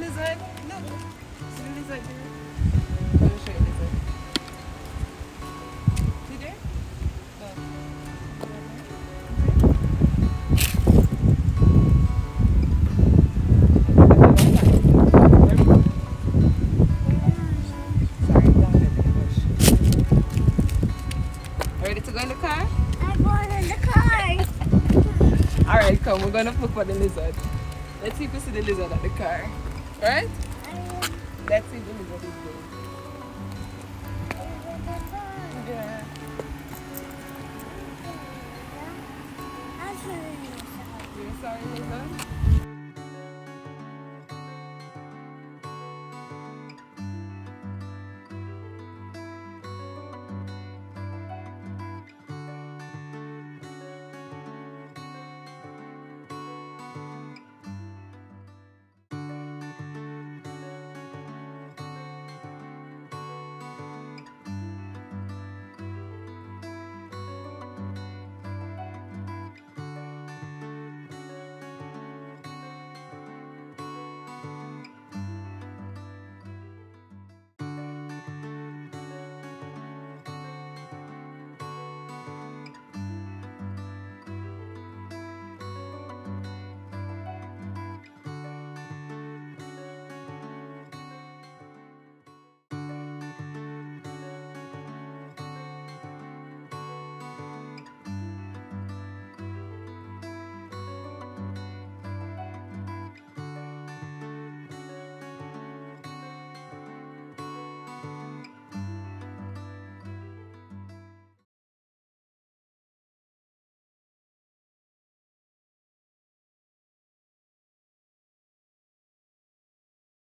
lizard? Look. See the lizard there? Let me show you the lizard. See there? Look. Sorry, down there in the bush. Ready to go in the car? I'm going in the car. Alright, come, we're gonna look for the lizard. Let's see if we see the lizard at the car. Alright? Let's see if the lizard is there.